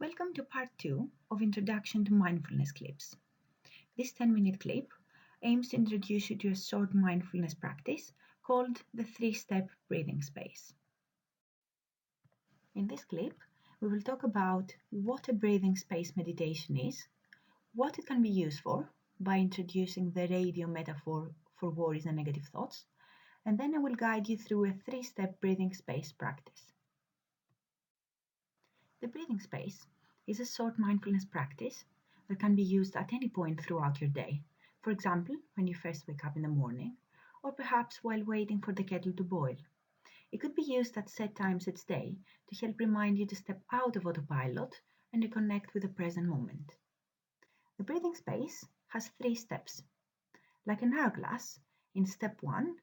Welcome to part 2 of Introduction to Mindfulness clips. This 10-minute clip aims to introduce you to a short mindfulness practice called the 3-step breathing space. In this clip, we will talk about what a breathing space meditation is, what it can be used for by introducing the radio metaphor for worries and negative thoughts, and then I will guide you through a 3-step breathing space practice. The breathing space is a short mindfulness practice that can be used at any point throughout your day. For example, when you first wake up in the morning, or perhaps while waiting for the kettle to boil. It could be used at set times each day to help remind you to step out of autopilot and reconnect with the present moment. The breathing space has 3 steps. Like an hourglass, in step 1,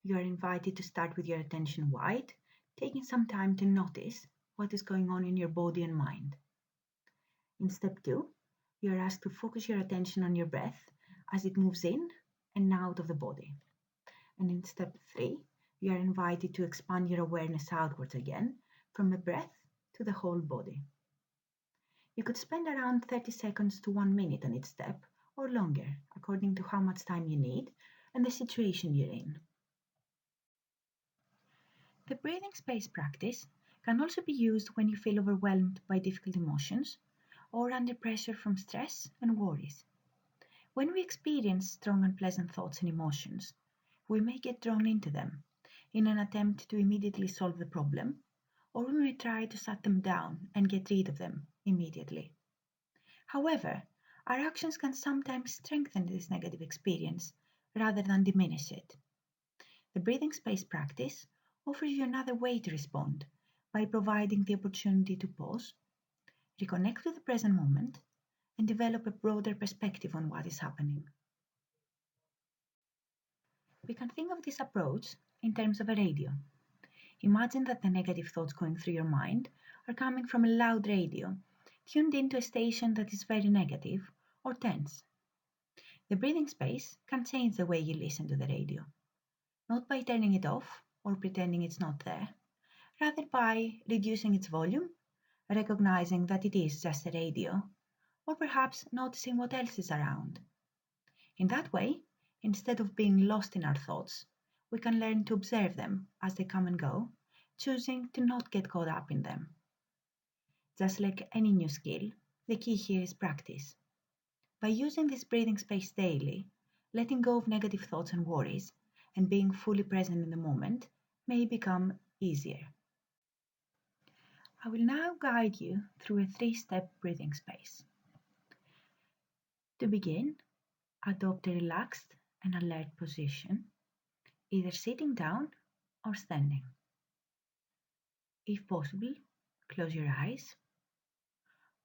you are invited to start with your attention wide, taking some time to notice what is going on in your body and mind. In step 2, you are asked to focus your attention on your breath as it moves in and out of the body. And in step 3, you are invited to expand your awareness outwards again, from the breath to the whole body. You could spend around 30 seconds to 1 minute on each step, or longer, according to how much time you need and the situation you're in. The breathing space practice can also be used when you feel overwhelmed by difficult emotions or under pressure from stress and worries. When we experience strong unpleasant thoughts and emotions, we may get drawn into them in an attempt to immediately solve the problem, or we may try to shut them down and get rid of them immediately. However, our actions can sometimes strengthen this negative experience rather than diminish it. The breathing space practice offers you another way to respond by providing the opportunity to pause, reconnect with the present moment, and develop a broader perspective on what is happening. We can think of this approach in terms of a radio. Imagine that the negative thoughts going through your mind are coming from a loud radio, tuned into a station that is very negative or tense. The breathing space can change the way you listen to the radio, not by turning it off or pretending it's not there, rather by reducing its volume, recognizing that it is just a radio, or perhaps noticing what else is around. In that way, instead of being lost in our thoughts, we can learn to observe them as they come and go, choosing to not get caught up in them. Just like any new skill, the key here is practice. By using this breathing space daily, letting go of negative thoughts and worries, and being fully present in the moment may become easier. I will now guide you through a 3-step breathing space. To begin, adopt a relaxed and alert position, either sitting down or standing. If possible, close your eyes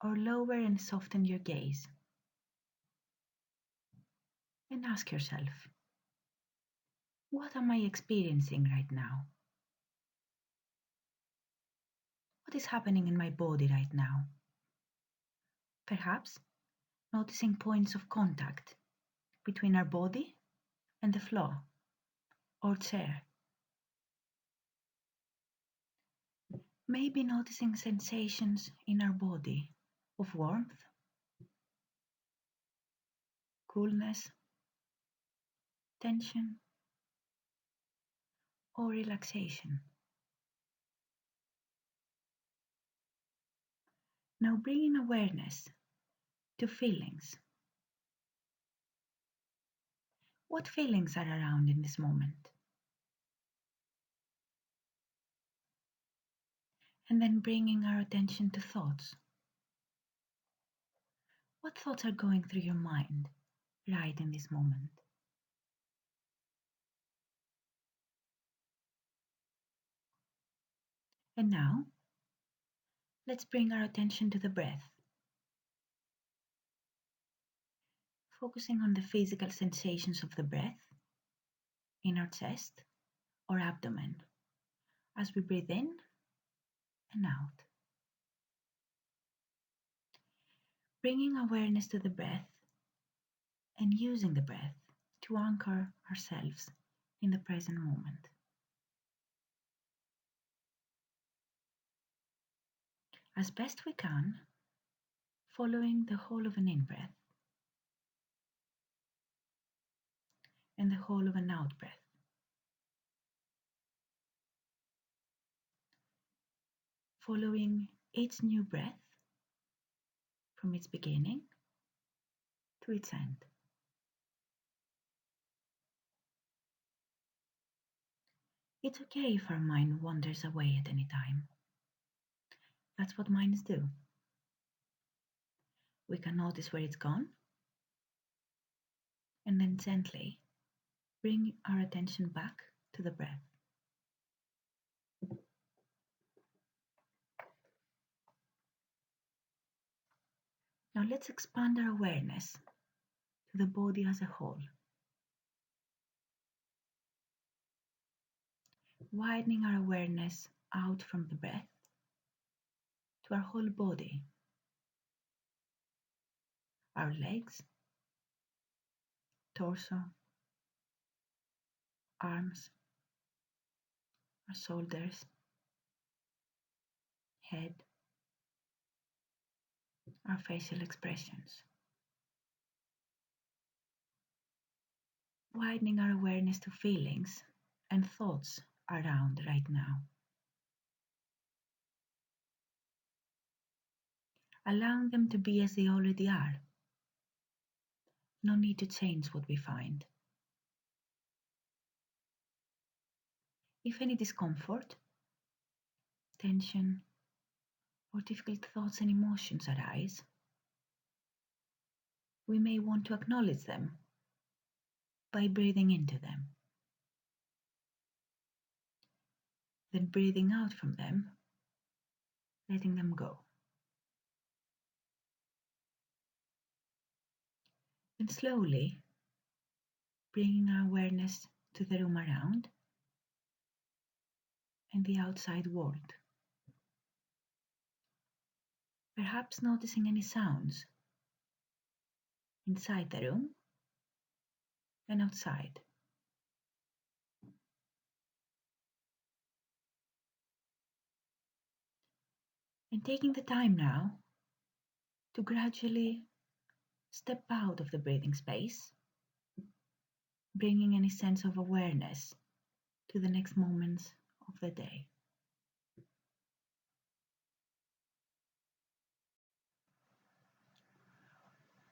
or lower and soften your gaze. And ask yourself, what am I experiencing right now? What is happening in my body right now? Perhaps noticing points of contact between our body and the floor or chair. Maybe noticing sensations in our body of warmth, coolness, tension, or relaxation. Now bringing awareness to feelings. What feelings are around in this moment? And then bringing our attention to thoughts. What thoughts are going through your mind right in this moment? And now, let's bring our attention to the breath. Focusing on the physical sensations of the breath in our chest or abdomen as we breathe in and out. Bringing awareness to the breath and using the breath to anchor ourselves in the present moment. As best we can, following the whole of an in-breath and the whole of an out-breath. Following each new breath from its beginning to its end. It's okay if our mind wanders away at any time. That's what minds do. We can notice where it's gone and then gently bring our attention back to the breath. Now let's expand our awareness to the body as a whole, widening our awareness out from the breath to our whole body, our legs, torso, arms, our shoulders, head, our facial expressions. Widening our awareness to feelings and thoughts around right now. Allowing them to be as they already are. No need to change what we find. If any discomfort, tension, or difficult thoughts and emotions arise, we may want to acknowledge them by breathing into them. Then breathing out from them, letting them go. And slowly bringing our awareness to the room around and the outside world. Perhaps noticing any sounds inside the room and outside. And taking the time now to gradually step out of the breathing space, bringing any sense of awareness to the next moments of the day.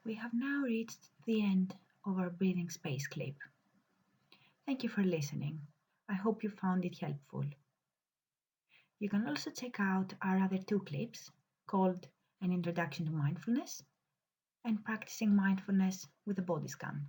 We have now reached the end of our breathing space clip. Thank you for listening. I hope you found it helpful. You can also check out our other two clips called An Introduction to Mindfulness and Practicing Mindfulness with a Body Scan.